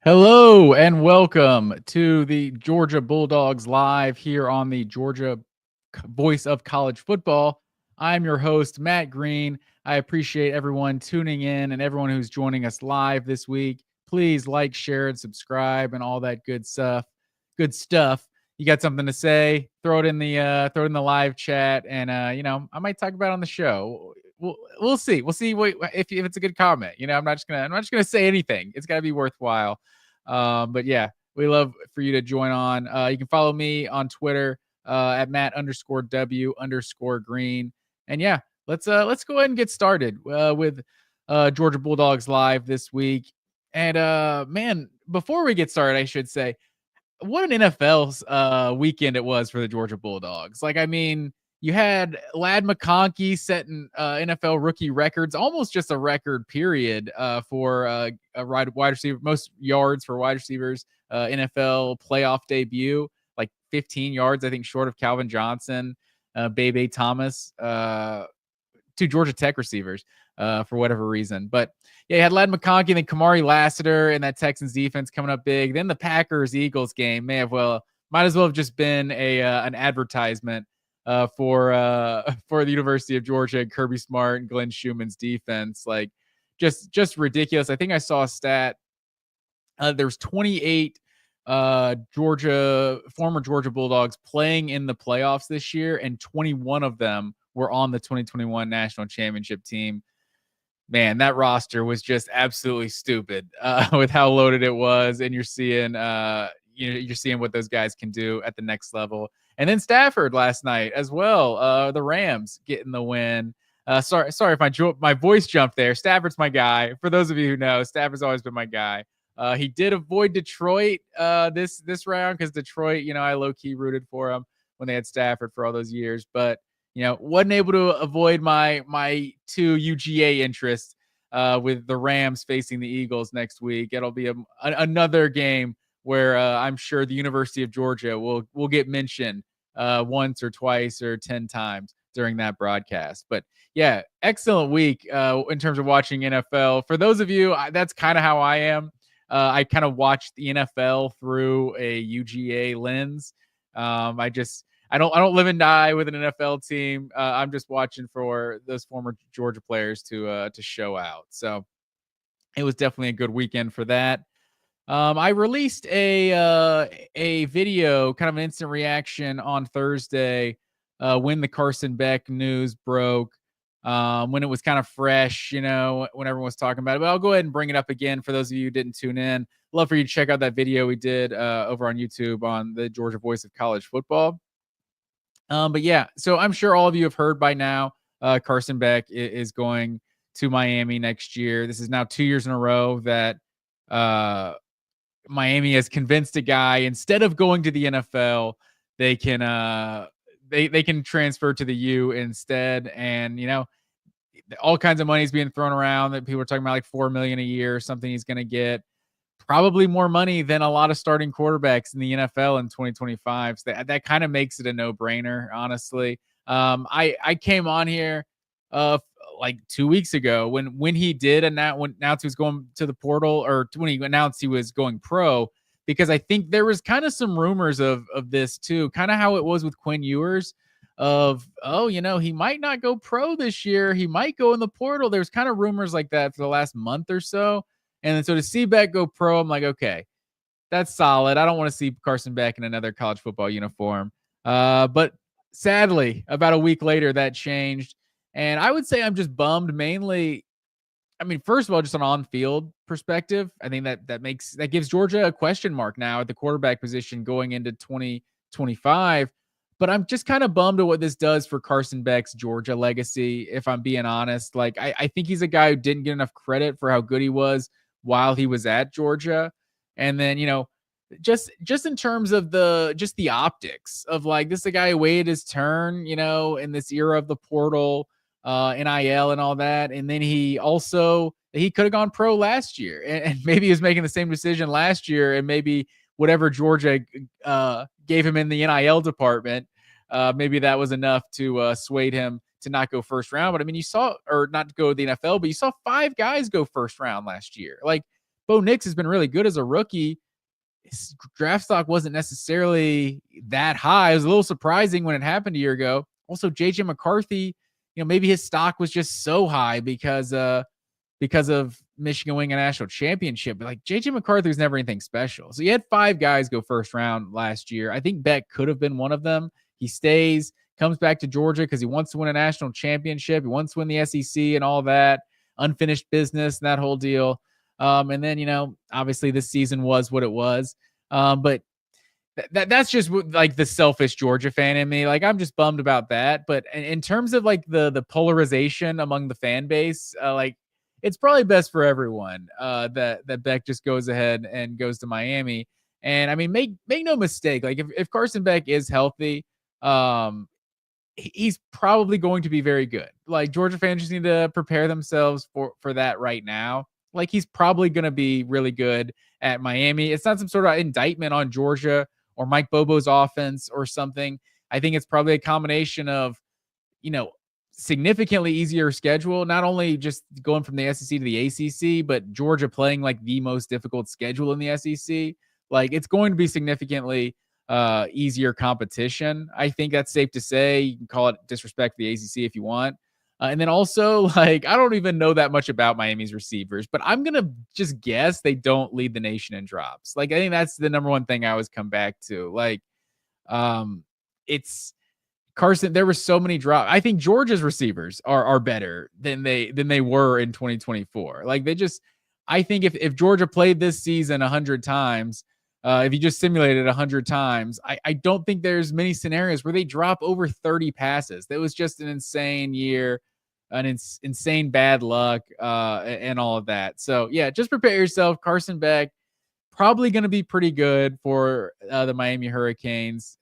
Hello and welcome to the Georgia Bulldogs live here on the Georgia Voice of College Football. I'm your host, Matt Green. I appreciate everyone tuning in and everyone who's joining us live this week. Please like, share, and subscribe and all that good stuff. Good stuff. You got something to say? Throw it in the live chat, and I might talk about it on the show. We'll see. We'll see if it's a good comment. I'm not just gonna say anything. It's got to be worthwhile. But yeah, we love for you to join on. You can follow me on Twitter at Matt_W_Green. And yeah, let's go ahead and get started with Georgia Bulldogs live this week. And man, before we get started, I should say, what an NFL weekend it was for the Georgia Bulldogs. Like, I mean, you had Lad McConkey setting NFL rookie records, almost just a record period for a wide receiver, most yards for wide receivers, NFL playoff debut, like 15 yards, I think, short of Calvin Johnson, Bebe Thomas, two Georgia Tech receivers for whatever reason. But yeah, you had Lad McConkey and then Kamari Lassiter and that Texans defense coming up big. Then the Packers-Eagles game might as well have just been an advertisement for the University of Georgia and Kirby Smart and Glenn Schumann's defense. Like, just ridiculous. I think I saw a stat. There's 28 former Georgia Bulldogs playing in the playoffs this year, and 21 of them were on the 2021 national championship team. Man, that roster was just absolutely stupid with how loaded it was, and you're seeing what those guys can do at the next level. And then Stafford last night as well. The Rams getting the win. Sorry if my voice jumped there. Stafford's my guy. For those of you who know, Stafford's always been my guy. He did avoid Detroit this round because Detroit, I low key rooted for him when they had Stafford for all those years, but wasn't able to avoid my two UGA interests with the Rams facing the Eagles next week. It'll be another game where I'm sure the University of Georgia will get mentioned once or twice or 10 times during that broadcast. But yeah, excellent week in terms of watching NFL. For those of you, that's kind of how I am. I kind of watch the NFL through a UGA lens. I don't live and die with an NFL team. I'm just watching for those former Georgia players to show out. So it was definitely a good weekend for that. I released a video, kind of an instant reaction on Thursday when the Carson Beck news broke. When it was kind of fresh, when everyone was talking about it. But I'll go ahead and bring it up again for those of you who didn't tune in. Love for you to check out that video we did over on YouTube on the Georgia Voice of College Football. But yeah, so I'm sure all of you have heard by now, Carson Beck is going to Miami next year. This is now 2 years in a row that Miami has convinced a guy, instead of going to the NFL, they can they can transfer to the U instead. And all kinds of money is being thrown around that people are talking about, like $4 million a year or something he's going to get. Probably more money than a lot of starting quarterbacks in the NFL in 2025. So that kind of makes it a no-brainer, honestly. I came on here like 2 weeks ago when he did announce he was going to the portal, or when he announced he was going pro, because I think there was kind of some rumors of this too, kind of how it was with Quinn Ewers of, he might not go pro this year. He might go in the portal. There's kind of rumors like that for the last month or so. And then so to see Beck go pro, I'm like, okay, that's solid. I don't want to see Carson Beck in another college football uniform. But sadly, about a week later, that changed. And I would say I'm just bummed mainly. I mean, first of all, just an on-field perspective, I think that gives Georgia a question mark now at the quarterback position going into 2025. But I'm just kind of bummed at what this does for Carson Beck's Georgia legacy, if I'm being honest. Like, I think he's a guy who didn't get enough credit for how good he was while he was at Georgia. And then, just in terms of the optics of, like, this is a guy who waited his turn, in this era of the portal, NIL and all that. And then he could have gone pro last year, and maybe he was making the same decision last year, and maybe whatever Georgia gave him in the NIL department, maybe that was enough to sway him to not go first round. But I mean, or not to go to the NFL, but you saw 5 guys go first round last year. Like, Bo Nix has been really good as a rookie. His draft stock wasn't necessarily that high. It was a little surprising when it happened a year ago. Also, JJ McCarthy, maybe his stock was just so high because of Michigan winning a national championship. But like JJ McCarthy was never anything special. So you had 5 guys go first round last year. I think Beck could have been one of them. He stays, comes back to Georgia because he wants to win a national championship. He wants to win the SEC and all that, unfinished business and that whole deal. And then, obviously this season was what it was. But that's just like the selfish Georgia fan in me. Like, I'm just bummed about that. But in terms of like the polarization among the fan base, like, it's probably best for everyone that Beck just goes ahead and goes to Miami. And I mean, make no mistake, like if Carson Beck is healthy, he's probably going to be very good. Like, Georgia fans just need to prepare themselves for that right now. Like, he's probably going to be really good at Miami. It's not some sort of indictment on Georgia or Mike Bobo's offense or something. I think it's probably a combination of, significantly easier schedule, not only just going from the SEC to the ACC, but Georgia playing like the most difficult schedule in the SEC. Like, it's going to be significantly easier competition. I think that's safe to say. You can call it disrespect for the ACC if you want. And then also, like, I don't even know that much about Miami's receivers, but I'm going to just guess they don't lead the nation in drops. Like, I think that's the number one thing I always come back to. Like, it's Carson. There were so many drops. I think Georgia's receivers are better than they were in 2024. Like, I think if Georgia played this season 100 times, if you just simulated 100 times, I don't think there's many scenarios where they drop over 30 passes. That was just an insane year, insane bad luck, and all of that. So yeah, just prepare yourself. Carson Beck probably going to be pretty good for the Miami Hurricanes,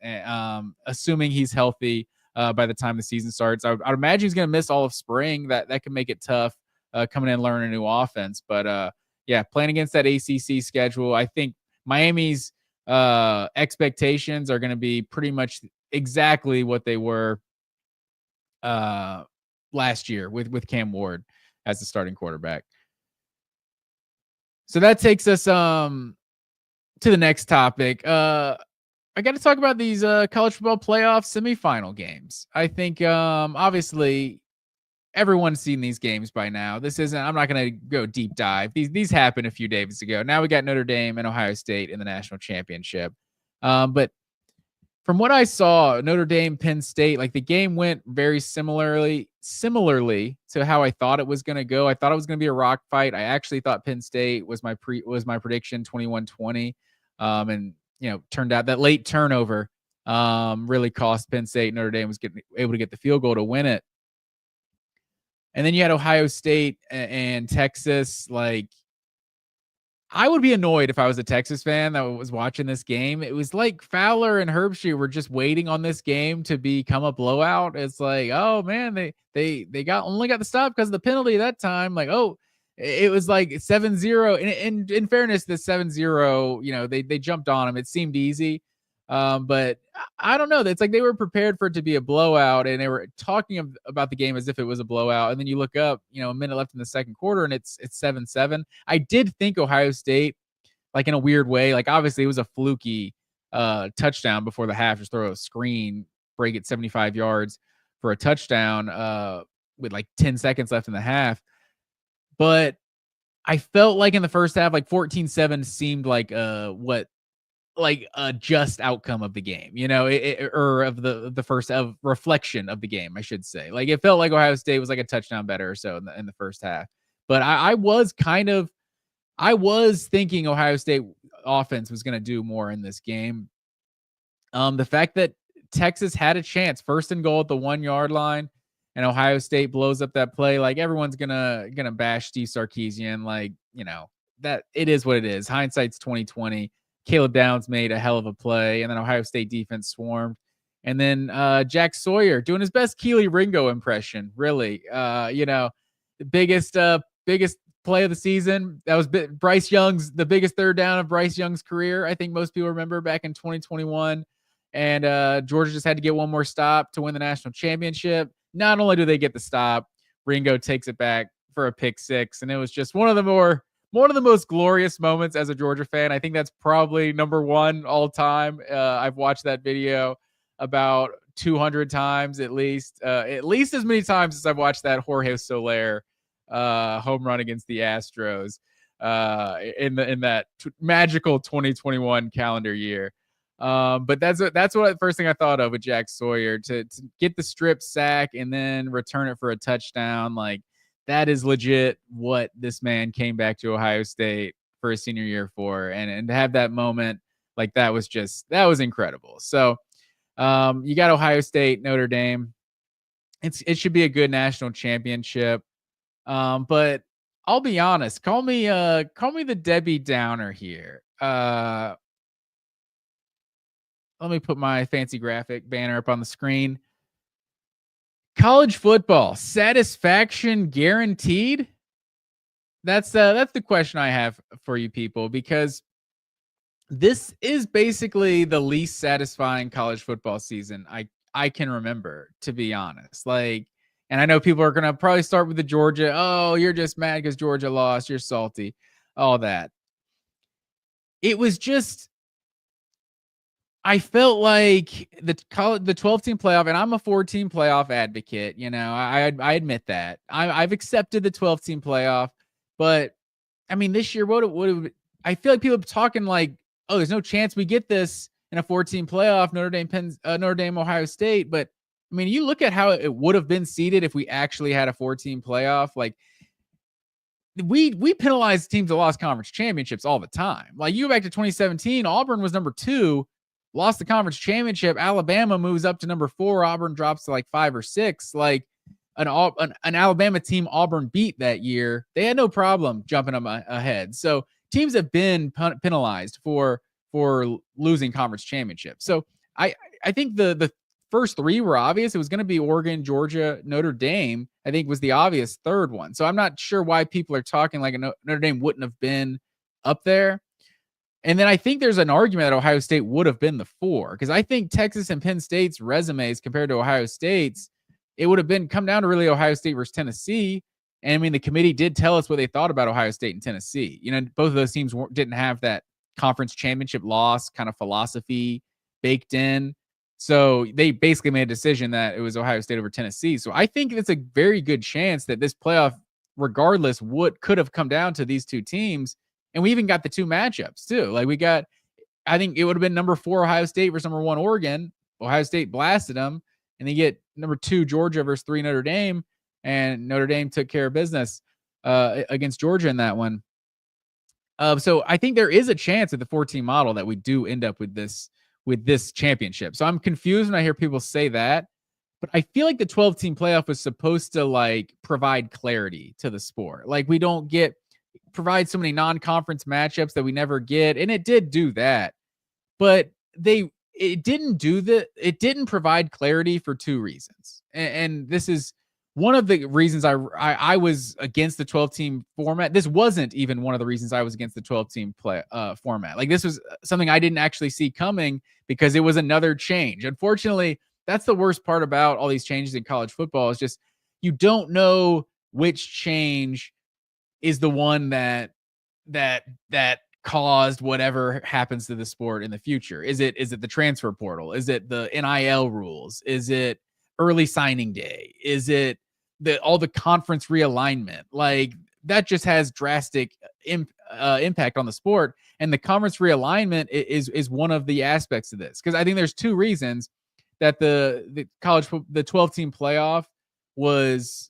assuming he's healthy by the time the season starts. I'd imagine he's going to miss all of spring. That can make it tough coming in and learning a new offense. But yeah, playing against that ACC schedule, I think Miami's expectations are going to be pretty much exactly what they were last year with Cam Ward as the starting quarterback. So that takes us to the next topic. I got to talk about these college football playoff semifinal games. I think obviously everyone's seen these games by now. I'm not going to go deep dive. These happened a few days ago. Now we got Notre Dame and Ohio State in the national championship. But from what I saw, Notre Dame, Penn State, like the game went very similarly to how I thought it was going to go. I thought it was going to be a rock fight. I actually thought Penn State was my prediction 21-20. And turned out that late turnover really cost Penn State. Notre Dame was able to get the field goal to win it. And then you had Ohio State and Texas. Like, I would be annoyed if I was a Texas fan that was watching this game. It was like Fowler and Herbstreit were just waiting on this game to become a blowout. It's like, oh man, they only got the stop because of the penalty that time. Like, oh, it was like 7-0. And in fairness, the 7-0, they jumped on them. It seemed easy. But I don't know. It's like they were prepared for it to be a blowout, and they were talking about the game as if it was a blowout. And then you look up, a minute left in the second quarter, and it's 7-7. I did think Ohio State, like in a weird way, like obviously it was a fluky touchdown before the half, just throw a screen, break it 75 yards for a touchdown with like 10 seconds left in the half. But I felt like in the first half, like 14-7 seemed like a just outcome of the game, or of the first of reflection of the game, I should say. Like, it felt like Ohio State was like a touchdown better or so in the first half. But I was thinking Ohio State offense was going to do more in this game. The fact that Texas had a chance, 1st and goal at the 1 yard line, and Ohio State blows up that play, like everyone's gonna bash Steve Sarkisian. Like, that it is what it is. Hindsight's 2020. Caleb Downs made a hell of a play, and then Ohio State defense swarmed. And then Jack Sawyer doing his best Keely Ringo impression, really. The biggest play of the season. That was Bryce Young's, the biggest third down of Bryce Young's career. I think most people remember back in 2021. And Georgia just had to get one more stop to win the national championship. Not only do they get the stop, Ringo takes it back for a pick 6, and it was just one of the more one of the most glorious moments as a Georgia fan. I think that's probably number one all time. I've watched that video about 200 times at least as many times as I've watched that Jorge Soler home run against the Astros in that magical 2021 calendar year. But that's what the first thing I thought of with Jack Sawyer, to get the strip sack and then return it for a touchdown. Like, that is legit what this man came back to Ohio State for his senior year for, and to have that moment, like, that was incredible. So you got Ohio State, Notre Dame. It should be a good national championship. But I'll be honest, call me the Debbie Downer here. Let me put my fancy graphic banner up on the screen. College football, satisfaction guaranteed? That's the question I have for you people, because this is basically the least satisfying college football season I can remember, to be honest. Like, and I know people are going to probably start with the Georgia. Oh, you're just mad because Georgia lost. You're salty. All that. It was just, I felt like the 12-team playoff, and I'm a 4-team playoff advocate. You know, I admit that. I've accepted the 12-team playoff, but I mean, this year, I feel like people are talking like, oh, there's no chance we get this in a 4-team playoff, Notre Dame, Ohio State. But I mean, you look at how it would have been seeded if we actually had a 4-team playoff. Like, we penalize teams that lost conference championships all the time. Like, you go back to 2017, Auburn was number 2, lost the conference championship. Alabama moves up to number 4. Auburn drops to like 5 or 6. Like, an Alabama team Auburn beat that year, they had no problem jumping them ahead. So teams have been penalized for losing conference championships. So I think the first 3 were obvious. It was going to be Oregon, Georgia, Notre Dame, I think, was the obvious third one. So I'm not sure why people are talking like Notre Dame wouldn't have been up there. And then I think there's an argument that Ohio State would have been the 4, because I think Texas and Penn State's resumes compared to Ohio State's, it would have come down to really Ohio State versus Tennessee. And I mean, the committee did tell us what they thought about Ohio State and Tennessee. You know, both of those teams didn't have that conference championship loss kind of philosophy baked in. So they basically made a decision that it was Ohio State over Tennessee. So I think it's a very good chance that this playoff, regardless, could have come down to these two teams. And we even got the 2 matchups too. Like, I think it would have been number 4 Ohio State versus number 1 Oregon. Ohio State blasted them, and they get number 2 Georgia versus 3 Notre Dame, and Notre Dame took care of business against Georgia in that one. So I think there is a chance at the 4-team model that we do end up with this championship. So I'm confused when I hear people say that, but I feel like the 12-team playoff was supposed to like provide clarity to the sport. Like, we don't provide so many non-conference matchups that we never get, and it did do that, but it didn't provide clarity for 2 reasons. And this is one of the reasons I was against the 12-team format. This wasn't even one of the reasons I was against the 12-team format. Like, this was something I didn't actually see coming, because it was another change. Unfortunately, that's the worst part about all these changes in college football, is just you don't know which change is the one that caused whatever happens to the sport in the future. Is it the transfer portal? Is it the NIL rules? Is it early signing day? Is it all the conference realignment? Like, that just has drastic impact on the sport. And the conference realignment is one of the aspects of this, because I think there's 2 reasons that the 12-team playoff was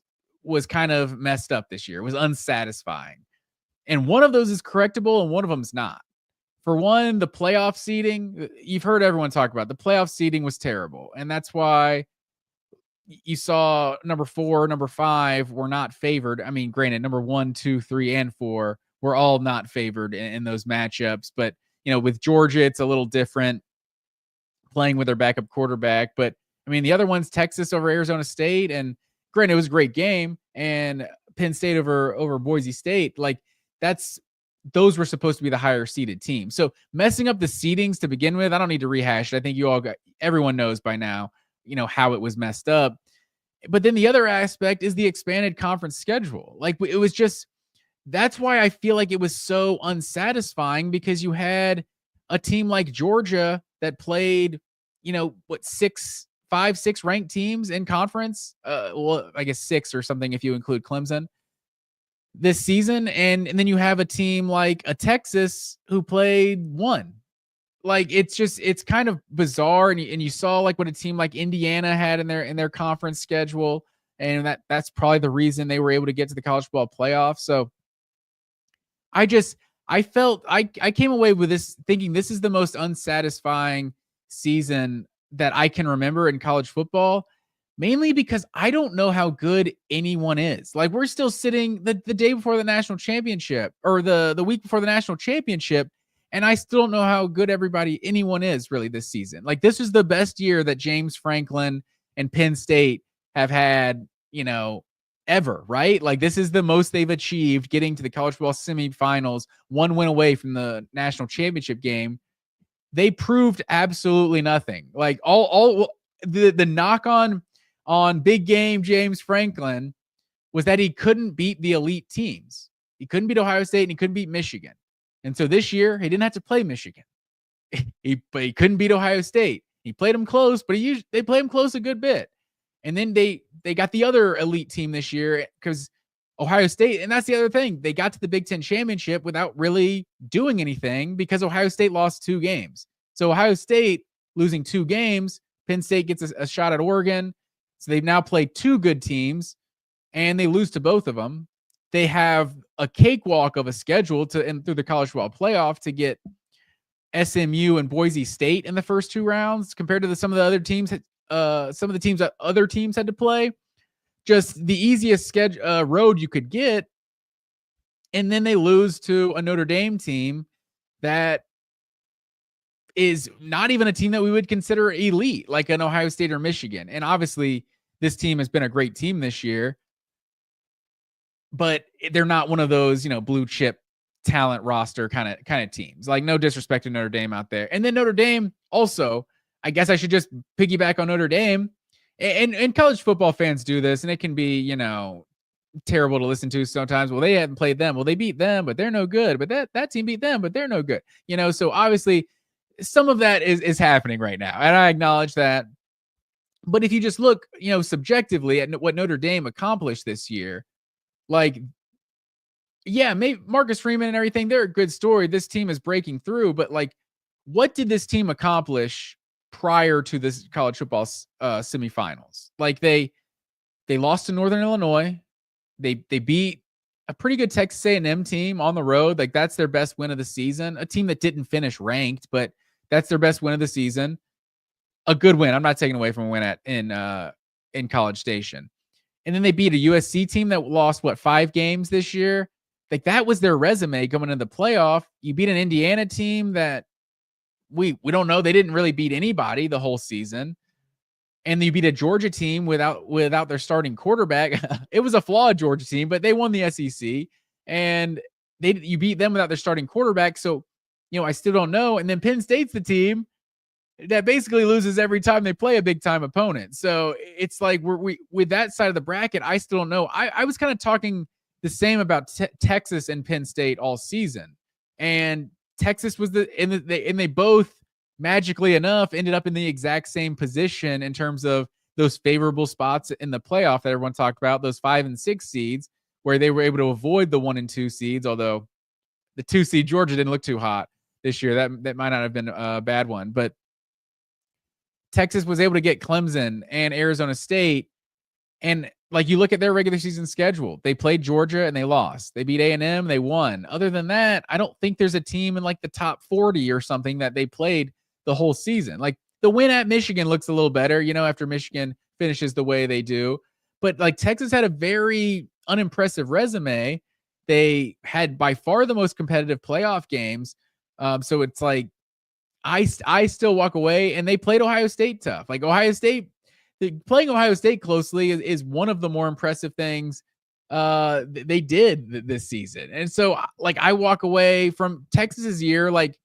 kind of messed up this year. It was unsatisfying. And one of those is correctable and one of them is not. For one, the playoff seeding, you've heard everyone talk about, the playoff seeding was terrible. And that's why you saw number 4, number 5 were not favored. I mean, granted, number 1, 2, 3, and 4 were all not favored in those matchups. But, you know, with Georgia, it's a little different, playing with their backup quarterback. But I mean, the other one's Texas over Arizona State. And granted, it was a great game. And Penn State over Boise State. Like, those were supposed to be the higher seeded team. So messing up the seedings to begin with, I don't need to rehash it. I think everyone knows by now, you know, how it was messed up. But then the other aspect is the expanded conference schedule. Like, it was just, that's why I feel like it was so unsatisfying, because you had a team like Georgia that played, five, six ranked teams in conference. Well, I guess six or something if you include Clemson this season. And then you have a team like a Texas who played one. Like, it's kind of bizarre. And you saw like what a team like Indiana had in their conference schedule. And that's probably the reason they were able to get to the college football playoff. So I just I felt I came away with this thinking this is the most unsatisfying season that I can remember in college football, mainly because I don't know how good anyone is. Like, we're still sitting the day before the national championship, or the week before the national championship, and I still don't know how good anyone is really this season. Like, this is the best year that James Franklin and Penn State have had, ever, right? Like, this is the most they've achieved, getting to the college football semifinals, one win away from the national championship game. They proved absolutely nothing. Like, all the knock on big game James Franklin was that he couldn't beat the elite teams. He couldn't beat Ohio State and he couldn't beat Michigan. And so this year he didn't have to play Michigan. But he couldn't beat Ohio State. He played them close, but they played him close a good bit. And then they got the other elite team this year, because Ohio State, and that's the other thing, they got to the Big Ten championship without really doing anything, because Ohio State lost 2 games. So Ohio State losing 2 games, Penn State gets a shot at Oregon. So they've now played 2 good teams, and they lose to both of them. They have a cakewalk of a schedule through the college football playoff to get SMU and Boise State in the first 2 rounds, compared to some of the other teams. Some of the teams that other teams had to play, just the easiest road you could get. And then they lose to a Notre Dame team that is not even a team that we would consider elite, like an Ohio State or Michigan. And obviously this team has been a great team this year, but they're not one of those, blue chip talent roster kind of teams. Like, no disrespect to Notre Dame out there. And then Notre Dame also, I guess I should just piggyback on Notre Dame. And college football fans do this, and it can be, terrible to listen to sometimes. Well, they haven't played them. Well, they beat them, but they're no good. But that team beat them, but they're no good. So obviously some of that is happening right now, and I acknowledge that. But if you just look, subjectively at what Notre Dame accomplished this year, like, yeah, maybe Marcus Freeman and everything, they're a good story. This team is breaking through, but like, what did this team accomplish prior to this college football semifinals? Like, they lost to Northern Illinois. They beat a pretty good Texas A&M team on the road. Like, that's their best win of the season. A team that didn't finish ranked, but that's their best win of the season. A good win. I'm not taking away from a win in College Station. And then they beat a USC team that lost 5 games this year. Like, that was their resume going into the playoff. You beat an Indiana team that we don't know. They didn't really beat anybody the whole season. And you beat a Georgia team without their starting quarterback. It was a flawed Georgia team, but they won the SEC. And you beat them without their starting quarterback. So, I still don't know. And then Penn State's the team that basically loses every time they play a big time opponent. So it's like we with that side of the bracket, I still don't know. I was kind of talking the same about Texas and Penn State all season, and Texas was and they both magically enough ended up in the exact same position in terms of those favorable spots in the playoff that everyone talked about, those 5 and 6 seeds, where they were able to avoid the 1 and 2 seeds. Although the 2 seed Georgia didn't look too hot this year, that might not have been a bad one, but Texas was able to get Clemson and Arizona State. And like, you look at their regular season schedule, they played Georgia and they lost. They beat A&M, they won. Other than that, I don't think there's a team in like the top 40 or something that they played the whole season. Like, the win at Michigan looks a little better, after Michigan finishes the way they do. But like, Texas had a very unimpressive resume. They had by far the most competitive playoff games. So it's like, I still walk away, and they played Ohio State tough. Like, Ohio State, playing Ohio State closely is one of the more impressive things they did this season. And so, like, I walk away from Texas's year, like,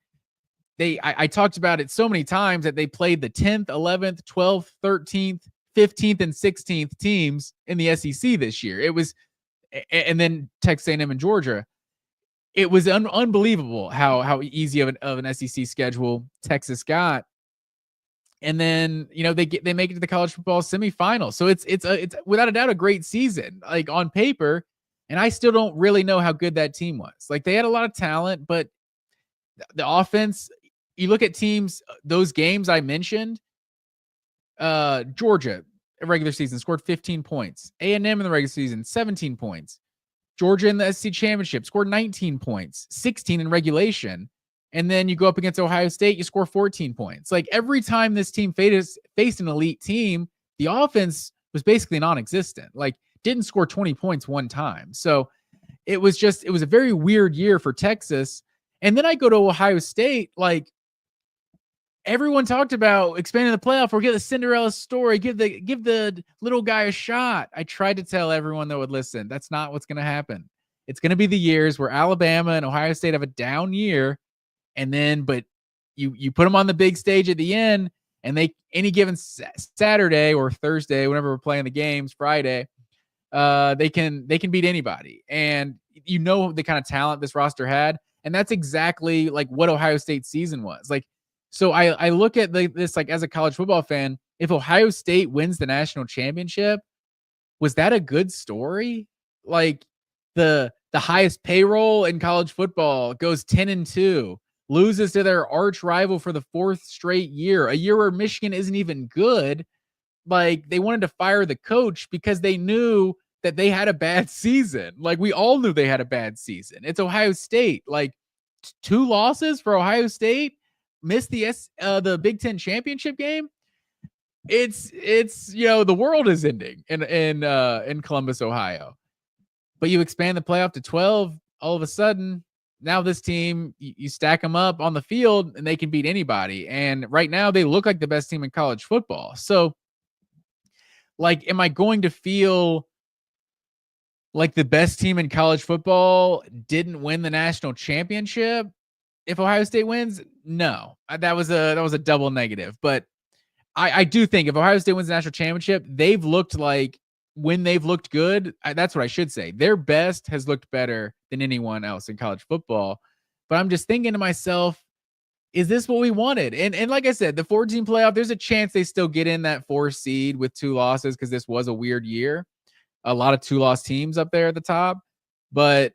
I talked about it so many times that they played the 10th, 11th, 12th, 13th, 15th, and 16th teams in the SEC this year. It was and then Texas A&M and Georgia. It was unbelievable how easy of an SEC schedule Texas got. And then, they make it to the college football semifinal. So it's without a doubt a great season, like on paper. And I still don't really know how good that team was. Like they had a lot of talent, but the offense, you look at teams, those games I mentioned, Georgia, regular season, scored 15 points. A&M in the regular season, 17 points. Georgia in the SEC championship scored 19 points, 16 in regulation. And then you go up against Ohio State, you score 14 points. Like every time this team faced an elite team, the offense was basically non-existent. Like didn't score 20 points one time. So it was a very weird year for Texas. And then I go to Ohio State, like everyone talked about expanding the playoff or get the Cinderella story, give the little guy a shot. I tried to tell everyone that would listen. That's not what's going to happen. It's going to be the years where Alabama and Ohio State have a down year. And then, but you put them on the big stage at the end, and they any given Saturday or Thursday, whenever we're playing the games, Friday, they can beat anybody. And the kind of talent this roster had, and that's exactly like what Ohio State's season was. Like, so I look at this like as a college football fan, if Ohio State wins the national championship, was that a good story? Like the highest payroll in college football goes 10-2. Loses to their arch rival for the fourth straight year, a year where Michigan isn't even good. Like they wanted to fire the coach because they knew that they had a bad season. Like we all knew they had a bad season. It's Ohio State. Like 2 losses for Ohio State, missed the Big Ten championship game. It's the world is ending in Columbus, Ohio. But you expand the playoff to 12, all of a sudden. Now this team, you stack them up on the field and they can beat anybody. And right now they look like the best team in college football. So like, am I going to feel like the best team in college football didn't win the national championship if Ohio State wins? No, that was a double negative. But I do think if Ohio State wins the national championship, they've looked like, when they've looked good, that's what I should say. Their best has looked better than anyone else in college football. But I'm just thinking to myself, is this what we wanted? And like I said, the 14 playoff, there's a chance they still get in that 4 seed with 2 losses because this was a weird year. A lot of 2-loss teams up there at the top. But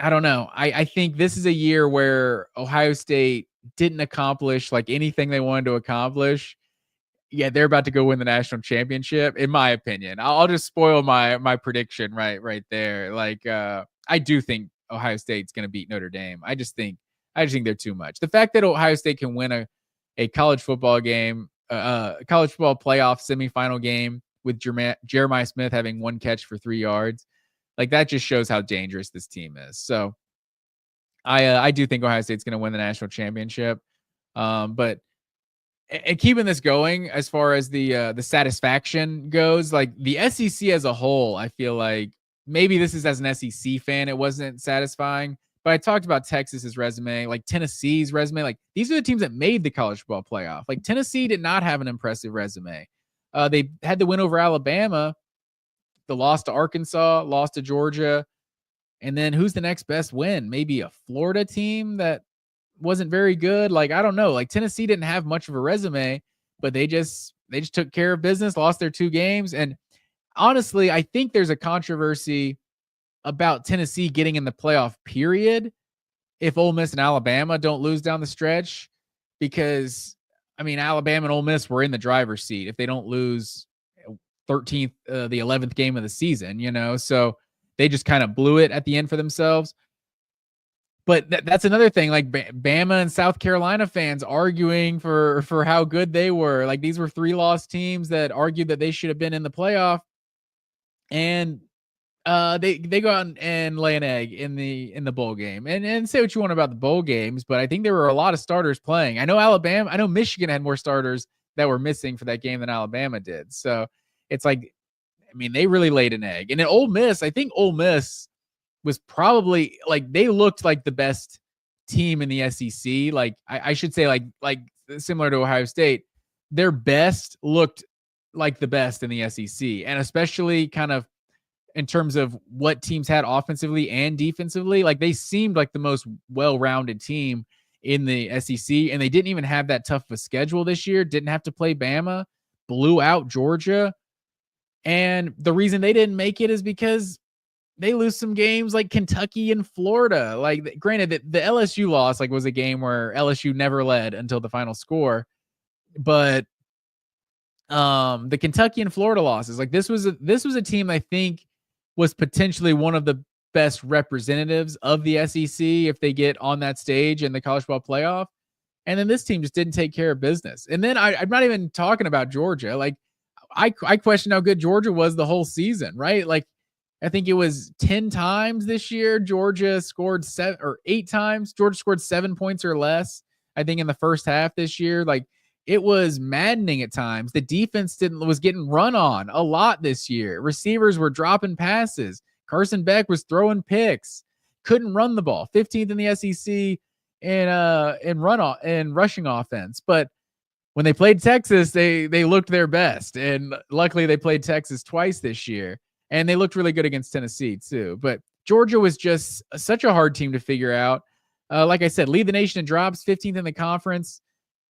I don't know. I think this is a year where Ohio State didn't accomplish like anything they wanted to accomplish. Yeah, they're about to go win the national championship, in my opinion. I'll just spoil my prediction right there. Like, I do think Ohio State's going to beat Notre Dame. I just think they're too much. The fact that Ohio State can win a college football game, college football playoff semifinal game with Jeremiah Smith having 1 catch for 3 yards, like that just shows how dangerous this team is. So, I do think Ohio State's going to win the national championship, but. And keeping this going as far as the satisfaction goes, like the SEC as a whole, I feel like maybe this is as an SEC fan, it wasn't satisfying. But I talked about Texas's resume, like Tennessee's resume. Like these are the teams that made the college football playoff. Like Tennessee did not have an impressive resume. They had the win over Alabama, the loss to Arkansas, lost to Georgia. And then who's the next best win? Maybe a Florida team that wasn't very good. Like, I don't know. Like Tennessee didn't have much of a resume, but they just took care of business, lost their 2 games. And honestly, I think there's a controversy about Tennessee getting in the playoff period if Ole Miss and Alabama don't lose down the stretch, because I mean, Alabama and Ole Miss were in the driver's seat if they don't lose 13th, the 11th game of the season, so they just kind of blew it at the end for themselves. But that's another thing, like Bama and South Carolina fans arguing for how good they were. Like these were 3-loss teams that argued that they should have been in the playoff, and they go out and lay an egg in the bowl game. And say what you want about the bowl games, but I think there were a lot of starters playing. I know Michigan had more starters that were missing for that game than Alabama did. So it's like, I mean, they really laid an egg. And then Ole Miss, I think Ole Miss was probably like, they looked like the best team in the SEC. Like I should say like similar to Ohio State, their best looked like the best in the SEC, and especially kind of in terms of what teams had offensively and defensively. Like they seemed like the most well-rounded team in the SEC, and they didn't even have that tough of a schedule this year. Didn't have to play Bama, blew out Georgia. And the reason they didn't make it is because they lose some games like Kentucky and Florida. Like, granted, the LSU loss was a game where LSU never led until the final score, but the Kentucky and Florida losses, this was a team I think was potentially one of the best representatives of the SEC if they get on that stage in the college football playoff. And then this team just didn't take care of business. And then I'm not even talking about Georgia. I question how good Georgia was the whole season, right? I think it was 10 times this year. Georgia scored 8 times. Georgia scored 7 points or less, I think, in the first half this year. It was maddening at times. The defense was getting run on a lot this year. Receivers were dropping passes. Carson Beck was throwing picks. Couldn't run the ball. 15th in the SEC in rushing offense. But when they played Texas, they looked their best. And luckily they played Texas twice this year. And they looked really good against Tennessee too. But Georgia was just such a hard team to figure out. Like I said, lead the nation in drops, 15th in the conference,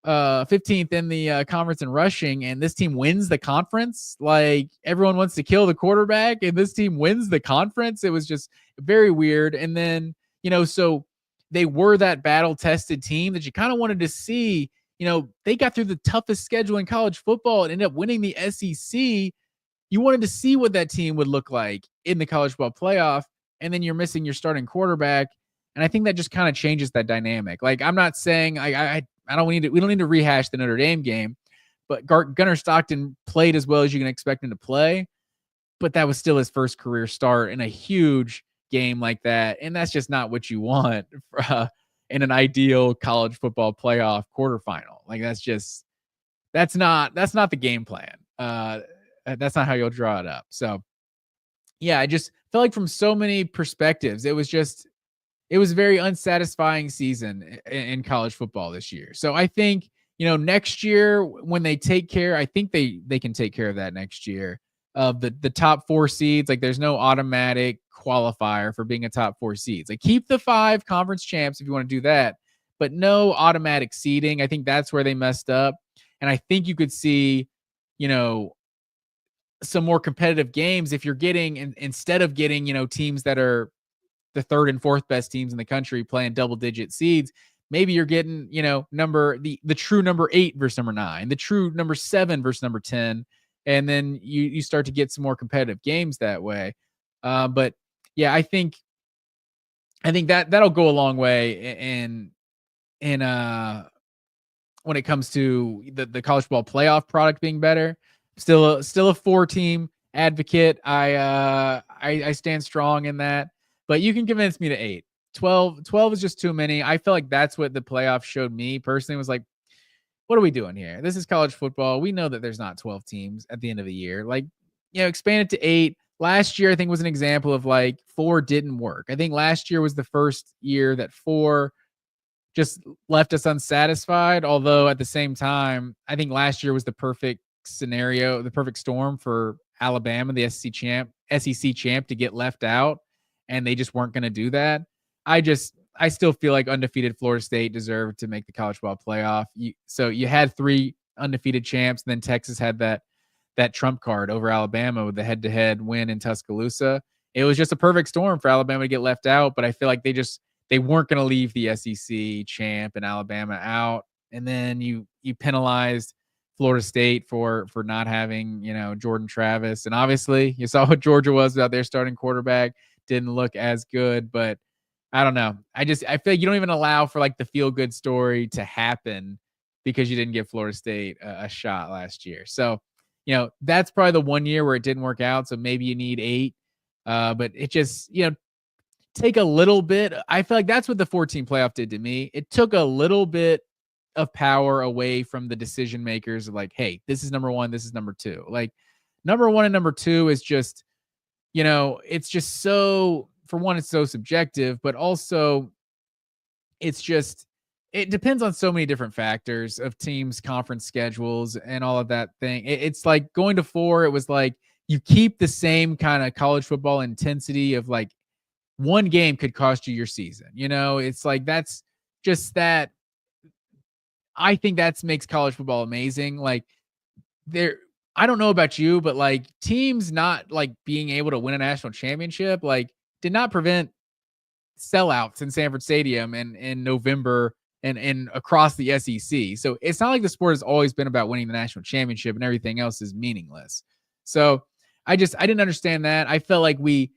15th in the conference in rushing, and this team wins the conference. Everyone wants to kill the quarterback, and this team wins the conference. It was just very weird. And then, so they were that battle-tested team that you kind of wanted to see. They got through the toughest schedule in college football and ended up winning the SEC. You wanted to see what that team would look like in the college football playoff, and then you're missing your starting quarterback. And I think that just kind of changes that dynamic. I'm not saying we don't need to rehash the Notre Dame game, but Gunnar Stockton played as well as you can expect him to play, but that was still his first career start in a huge game like that. And that's just not what you want in an ideal college football playoff quarterfinal. That's not the game plan. That's not how you'll draw it up. So yeah, I just felt like from so many perspectives, it was a very unsatisfying season in college football this year. So I think, next year when they take care, I think they can take care of that next year of the top 4 seeds. There's no automatic qualifier for being a top 4 seeds. Keep the 5 conference champs if you want to do that, but no automatic seeding. I think that's where they messed up. And I think you could see, some more competitive games if you're getting, instead of getting, teams that are the 3rd and 4th best teams in the country playing double-digit seeds. Maybe you're getting, the true number 8 versus number 9, the true number 7 versus number 10, and then you start to get some more competitive games that way. But yeah, I think that'll go a long way in when it comes to the college football playoff product being better. Still a 4-team advocate. I stand strong in that. But you can convince me to 8. 12 is just too many. I feel like that's what the playoffs showed me personally, was what are we doing here? This is college football. We know that there's not 12 teams at the end of the year. Expand it to 8. Last year, I think, was an example of 4 didn't work. I think last year was the first year that 4 just left us unsatisfied. Although at the same time, I think last year was the perfect scenario, the perfect storm for Alabama, the SEC champ, to get left out. And they just weren't going to do that. I still feel like undefeated Florida State deserved to make the college football playoff. So you had 3 undefeated champs, and then Texas had that trump card over Alabama with the head-to-head win in Tuscaloosa. It was just a perfect storm for Alabama to get left out, but I feel like they weren't going to leave the SEC champ and Alabama out. And then you penalized Florida State for not having, Jordan Travis. And obviously you saw what Georgia was without their starting quarterback. Didn't look as good, but I don't know. I feel like you don't even allow for the feel good story to happen because you didn't give Florida State a shot last year. So, that's probably the one year where it didn't work out. So maybe you need 8, but it just, take a little bit. I feel like that's what the 14 playoff did to me. It took a little bit of power away from the decision makers of hey, this is number 1, this is number 2. Number 1 and number 2 is just, it's just so, for one, it's so subjective, but also it depends on so many different factors of teams' conference schedules and all of that thing. It's going to 4. It was you keep the same kind of college football intensity of like one game could cost you your season. It's like that's just that. I think that makes college football amazing. Like there, I don't know about you, but like teams not like being able to win a national championship, like did not prevent sellouts in Sanford Stadium in November and across the SEC. So it's not like the sport has always been about winning the national championship and everything else is meaningless. So I didn't understand that. I felt like we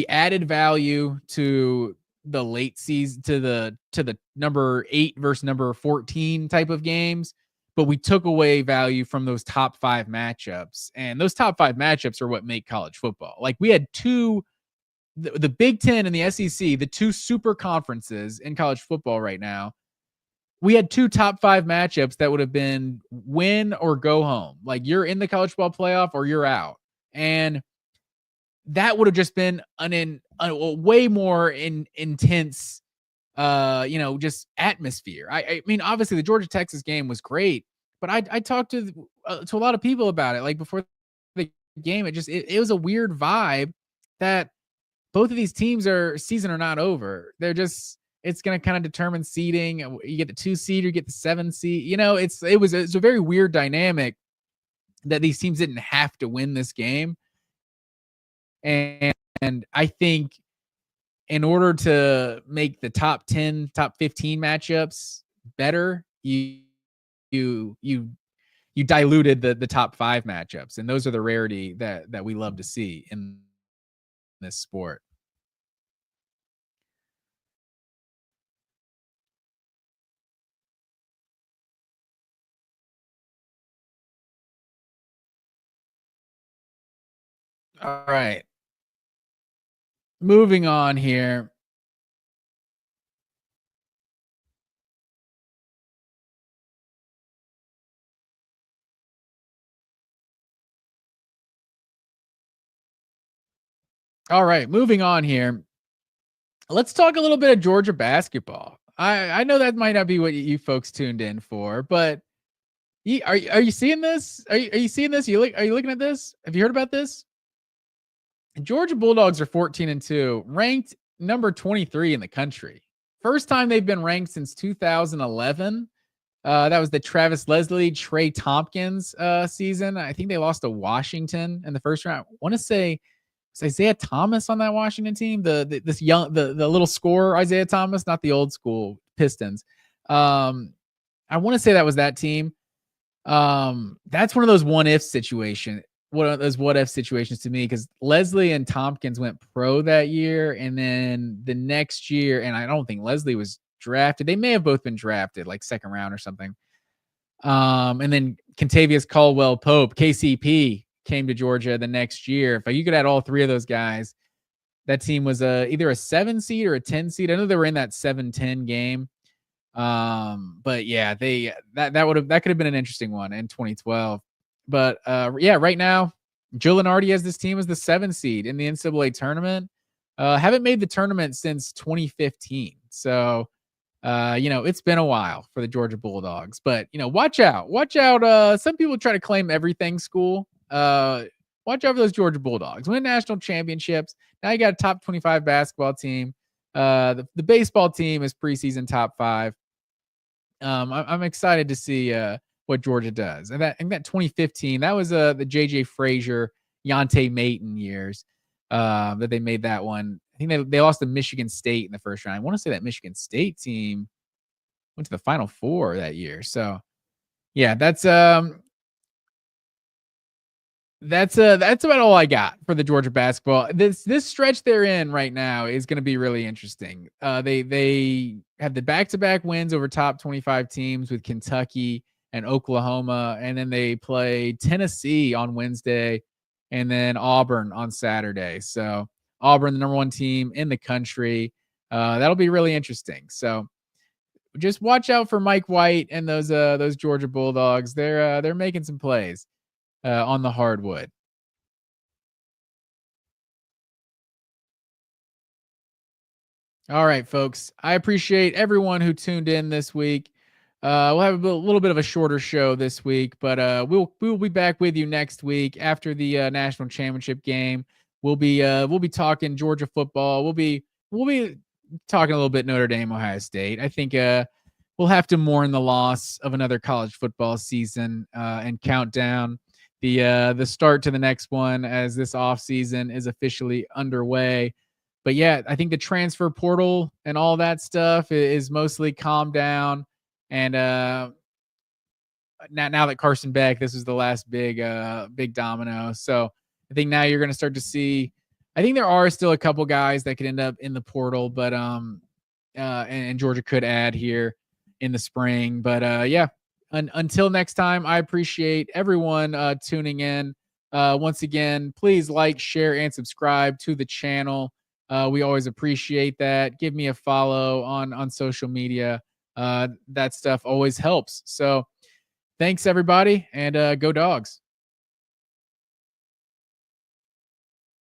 added value to the late season to the number 8 versus number 14 type of games, but we took away value from those top 5 matchups. And those top 5 matchups are what make college football. Like we had the Big Ten and the SEC, the two super conferences in college football right now, we had 2 top 5 matchups that would have been win or go home. Like you're in the college football playoff or you're out. And that would have just been a way more intense, just atmosphere. I mean, obviously the Georgia Texas game was great, but I talked to a lot of people about it. Like before the game, it was a weird vibe that both of these teams season are not over. It's going to kind of determine seeding. You get the 2 seed, or you get the 7 seed. It's a very weird dynamic that these teams didn't have to win this game. And I think in order to make the top 10, top 15 matchups better, you diluted the top 5 matchups, and those are the rarity that we love to see in this sport. All right. Moving on here. All right, moving on here. Let's talk a little bit of Georgia basketball. I know that might not be what you folks tuned in for, but are you seeing this? Are you seeing this? Are you looking at this? Have you heard about this? Georgia Bulldogs are 14-2, ranked number 23 in the country. First time they've been ranked since 2011. That was the Travis Leslie, Trey Tompkins season. I think they lost to Washington in the first round. I want to say it's Isaiah Thomas on that Washington team. The little scorer Isaiah Thomas, not the old school Pistons. I want to say that was that team. That's one of those what if situations to me, because Leslie and Tompkins went pro that year, and then the next year, and I don't think Leslie was drafted. They may have both been drafted like second round or something. And then Contavious Caldwell Pope, KCP, came to Georgia the next year. If you could add all 3 of those guys, that team was either a 7 seed or a 10 seed. I know they were in that 7-10 game. But yeah, that could have been an interesting one in 2012. But yeah, right now, Joe Lenardi has this team as the 7 seed in the NCAA tournament. Haven't made the tournament since 2015. So it's been a while for the Georgia Bulldogs. But watch out. Some people try to claim everything school. Watch out for those Georgia Bulldogs. Win national championships. Now you got a top 25 basketball team. The baseball team is preseason top 5. I'm excited to see what Georgia does. And that 2015, that was the JJ Frazier, Yonte Mayton years that they made that one. I think they lost to Michigan State in the first round. I want to say that Michigan State team went to the Final Four that year. So yeah, that's about all I got for the Georgia basketball. This stretch they're in right now is going to be really interesting. They have the back-to-back wins over top 25 teams with Kentucky and Oklahoma, and then they play Tennessee on Wednesday, and then Auburn on Saturday. So Auburn, the number 1 team in the country. That'll be really interesting. So just watch out for Mike White and those Georgia Bulldogs. They're making some plays on the hardwood. All right, folks. I appreciate everyone who tuned in this week. We'll have a little bit of a shorter show this week, but we'll be back with you next week after the national championship game. We'll be talking Georgia football. We'll be talking a little bit Notre Dame, Ohio State. I think we'll have to mourn the loss of another college football season and count down the start to the next one as this off season is officially underway. But yeah, I think the transfer portal and all that stuff is mostly calmed down. And now that Carson Beck, this is the last big domino. So I think now you're going to start to see. I think there are still a couple guys that could end up in the portal, but and Georgia could add here in the spring. But yeah, until next time, I appreciate everyone tuning in. Once again, please like, share, and subscribe to the channel. We always appreciate that. Give me a follow on social media. That stuff always helps. So thanks everybody, and go Dogs.